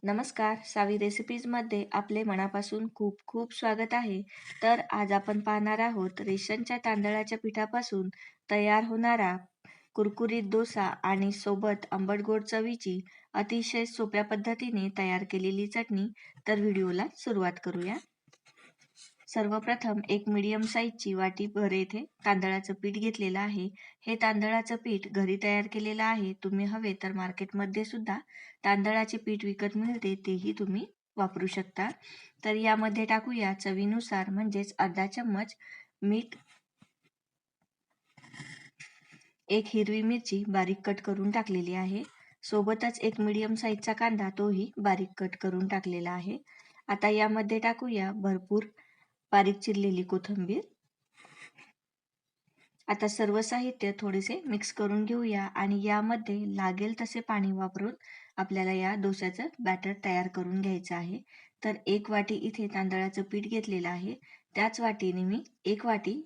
नमस्कार, सावी रेसिपीजमध्ये आपले मनापासून खूप खूप स्वागत आहे. तर आज आपण पाहणार आहोत रेशनच्या तांदळाच्या पिठापासून तयार होणारा कुरकुरीत डोसा आणि सोबत आंबट गोड चवीची अतिशय सोप्या पद्धतीने तयार केलेली चटणी. तर व्हिडिओला सुरुवात करूया. सर्वप्रथम एक मीडियम साईजची वाटीभर येथे तांदळाचं पीठ घेतलेलं आहे. हे तांदळाचं पीठ घरी तयार केलेलं आहे. तुम्ही हवे तर मार्केटमध्ये सुद्धा तांदळाचे पीठ विकत मिळते, तेही तुम्ही वापरू शकता. तर यामध्ये टाकूया चवीनुसार म्हणजेच अर्धा चम्मच मीठ, एक हिरवी मिरची बारीक कट करून टाकलेली आहे. सोबतच एक मीडियम साईजचा कांदा, तोही बारीक कट करून टाकलेला आहे. आता यामध्ये टाकूया भरपूर बारीक चिरलेली कोथिंबीर. आता सर्व साहित्य थोडेसे मिक्स करून घेऊया आणि यामध्ये लागेल तसे पाणी वापरून आपल्याला या डोस्याचं बॅटर तयार करून घ्यायचं आहे. तर एक वाटी इथे तांदळाचं पीठ घेतलेलं आहे. त्याच वाटीने मी एक वाटी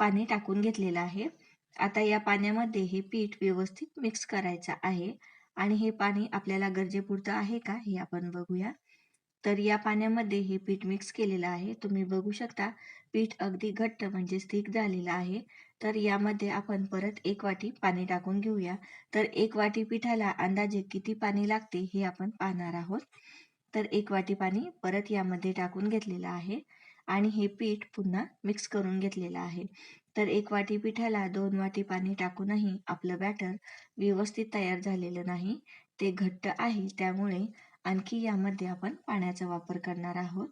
पाणी टाकून घेतलेलं आहे. आता या पाण्यामध्ये हे पीठ व्यवस्थित मिक्स करायचं आहे आणि हे पाणी आपल्याला गरजेपुरतं आहे का हे आपण बघूया. तर या पाण्यामध्ये हे पीठ मिक्स केलेलं आहे. तुम्ही बघू शकता पीठ अगदी घट्ट म्हणजेच थिक झालेलं आहे. तर यामध्ये आपण परत एक वाटी पाणी टाकून घेऊया. तर एक वाटी पिठाला अंदाजे किती पाणी लागते हे आपण पाहणार आहोत. तर एक वाटी पाणी परत यामध्ये टाकून घेतलेलं आहे आणि हे पीठ पुन्हा मिक्स करून घेतलेलं आहे. तर एक वाटी पिठाला 2 वाटी पाणी टाकूनही आपलं बॅटर व्यवस्थित तयार झालेलं नाही. ते घट्ट आहे, त्यामुळे आणखी यामध्ये आपण पाण्याचा वापर करणार आहोत.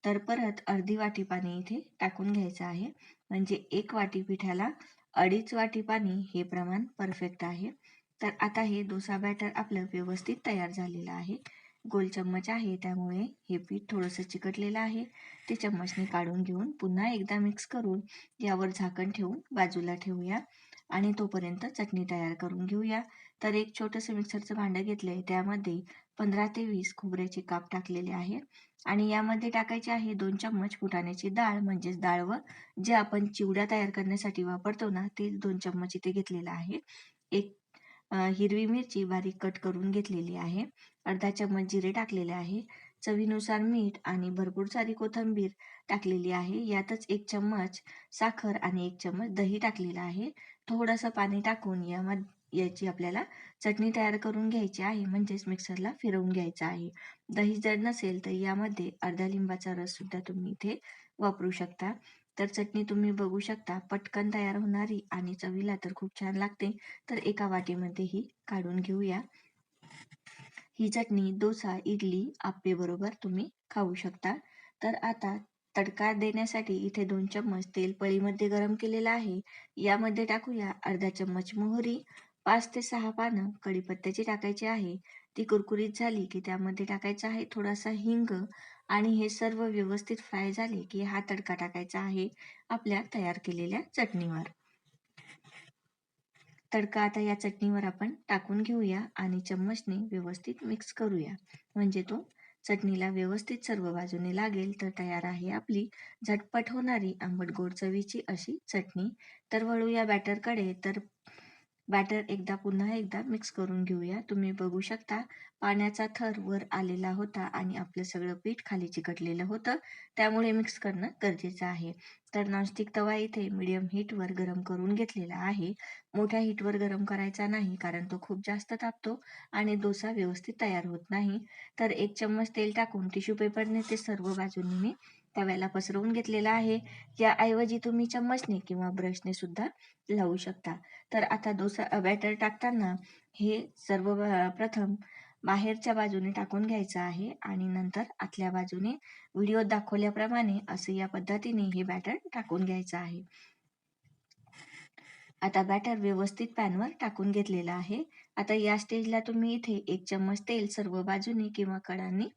तर परत अर्धी वाटी पाणी इथे टाकून घ्यायचं आहे. म्हणजे एक वाटी पिठाला 2.5 वाटी पाणी हे प्रमाण परफेक्ट आहे. तर आता हे डोसा बॅटर आपलं व्यवस्थित तयार झालेलं आहे. गोल चम्मच आहे, त्यामुळे हे पीठ थोडंसं चिकटलेलं आहे. ते चम्मचने काढून घेऊन पुन्हा एकदा मिक्स करून यावर झाकण ठेवून बाजूला ठेवूया आणि तोपर्यंत चटणी तयार करून घेऊया. तर एक छोटंसं मिक्सरचं भांडं घेतलंय, त्यामध्ये 15 ते 20 खोबऱ्याचे काप टाकलेले आहे आणि यामध्ये टाकायचे आहे 2 चम्मच फुटाण्याची डाळ म्हणजेच डाळ, व जे आपण चिवडा तयार करण्यासाठी वापरतो ना, ते 2 चम्मच इथे घेतलेलं आहे. एक हिरवी मिरची बारीक कट करून घेतलेली आहे. अर्धा चम्मच जिरे टाकलेले आहे. चवीनुसार मीठ आणि भरपूर सारी कोथिंबीर टाकलेली आहे. यातच 1 चम्मच साखर आणि 1 चम्मच दही टाकलेलं आहे. थोडंसं पाणी टाकून याची आपल्याला चटणी तयार करून घ्यायची आहे, म्हणजेच मिक्सरला फिरवून घ्यायचं आहे. दही जर नसेल तर यामध्ये अर्धा लिंबाचा रस सुद्धा तुम्ही इथे वापरू शकता. तर चटणी तुम्ही बघू शकता पटकन तयार होणारी आणि चवीला तर खूप छान लागते. तर एका वाटीमध्ये ही काढून घेऊया. ही चटणी डोसा, इडली, आप्पे बरोबर तुम्ही खाऊ शकता. तर आता तडका देण्यासाठी इथे 2 चम्मच तेल पळीमध्ये गरम केलेलं आहे. यामध्ये टाकूया अर्धा चम्मच मोहरी, 5 ते 6 पानं कढीपत्त्याची टाकायची आहे. ती कुरकुरीत झाली की त्यामध्ये टाकायचा आहे थोडासा हिंग आणि हे सर्व व्यवस्थित फ्राय झाले की हा तडका टाकायचा आहे आपल्या तयार केलेल्या चटणीवर. तडका आता या चटणीवर आपण टाकून घेऊया आणि चम्मचने व्यवस्थित मिक्स करूया. म्हणजे तो चटणीला व्यवस्थित सर्व बाजूने लागेल. तर तयार आहे आपली झटपट होणारी आंबट गोड चवीची अशी चटणी. तर वळूया बॅटरकडे. तर बॅटर पुन्हा एकदा मिक्स करून घेऊया. तुम्ही बघू शकता पाण्याचा थर वर आलेला होता आणि आपलं सगळं पीठ खाली चिकटलेलं होतं. त्यामुळे मिक्स करणं गरजेचं आहे. तर नॉनस्टिक तवा इथे मीडियम हीटवर गरम करून घेतलेला आहे. मोठ्या हीटवर गरम करायचा नाही, कारण तो खूप जास्त तापतो आणि डोसा व्यवस्थित तयार होत नाही. तर 1 चम्मच तेल टाकून टिश्यू पेपरने ते सर्व बाजूंनी मी तव्याला पसरवून घेतलेला आहे. याऐवजी तुम्ही चम्मचने किंवा ब्रशने सुद्धा लावू शकता. तर आता डोसा बॅटर टाकताना हे सर्व प्रथम बाहेरच्या बाजूने टाकून घ्यायचं आहे आणि नंतर आतल्या बाजूने व्हिडिओत दाखवल्याप्रमाणे असं या पद्धतीने हे बॅटर टाकून घ्यायचं आहे. आता बॅटर व्यवस्थित पॅनवर टाकून घेतलेलं आहे. आता या स्टेजला तुम्ही इथे 1 चम्मच तेल सर्व बाजूनी किंवा कडांनी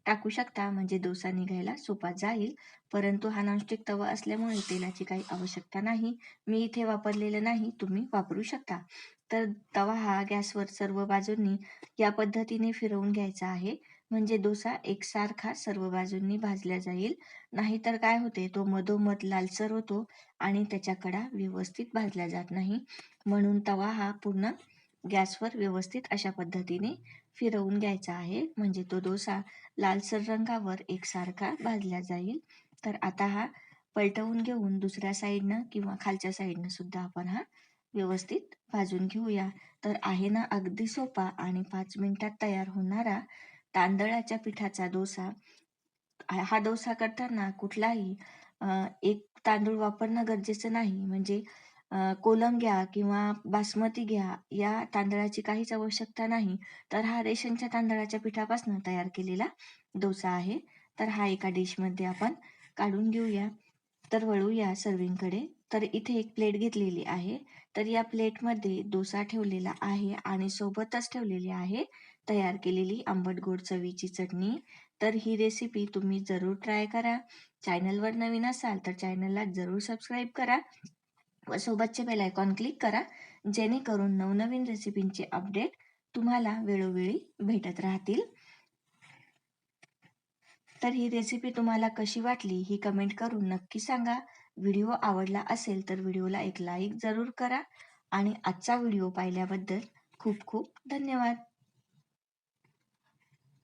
टाकू शकता, म्हणजे डोसा निघायला सोपा जाईल. परंतु हा नॉनस्टिक तवा असल्यामुळे तेलाची काही आवश्यकता नाही. मी इथे वापरलेलं नाही, तुम्ही वापरू शकता. तर तवा हा गॅसवर सर्व बाजूंनी या पद्धतीने फिरवून घ्यायचा आहे, म्हणजे डोसा एकसारखा सर्व बाजूंनी भाजला जाईल. नाहीतर काय होते, तो मधोमध लालसर होतो आणि त्याच्या कडा व्यवस्थित भाजल्या जात नाही. म्हणून तवा हा पूर्ण गॅसवर व्यवस्थित अशा पद्धतीने फिरवून घ्यायचा आहे, म्हणजे तो डोसा लालसर रंगावर एकसारखा भाजला जाईल. तर आता हा पलटवून घेऊन दुसऱ्या साईडनं किंवा खालच्या साईडनं सुद्धा आपण हा व्यवस्थित भाजून घेऊया. तर आहे ना अगदी सोपा आणि 5 मिनिटात तयार होणारा तांदळाच्या पिठाचा डोसा. हा डोसा करताना कुठलाही एक तांदूळ वापरणं गरजेचं नाही. म्हणजे कोलम घ्या किंवा बासमती घ्या, या तांदळाची काहीच आवश्यकता नाही. तर हा रेशनच्या तांदळाच्या पिठापासून तयार केलेला डोसा आहे. तर हा एका डिशमध्ये आपण काढून घेऊया. तर वळूया सर्विंगकडे. तर इथे एक प्लेट घेतलेली आहे. तर या प्लेटमध्ये डोसा ठेवलेला आहे आणि सोबतच ठेवलेली आहे तयार केलेली आंबट गोड चवीची चटणी. तर ही रेसिपी तुम्ही जरूर ट्राय करा. चॅनलवर नवीन असाल तर चॅनलला जरूर सबस्क्राईब करा व सोबतचे बेल आयकॉन क्लिक करा, जेणेकरून नवनवीन रेसिपींचे अपडेट तुम्हाला वेळोवेळी भेटत राहतील. तर ही रेसिपी तुम्हाला कशी वाटली ही कमेंट करून नक्की सांगा. व्हिडिओ आवडला असेल तर व्हिडिओला एक लाईक जरूर करा आणि आजचा व्हिडिओ पाहिल्याबद्दल खूप खूप धन्यवाद.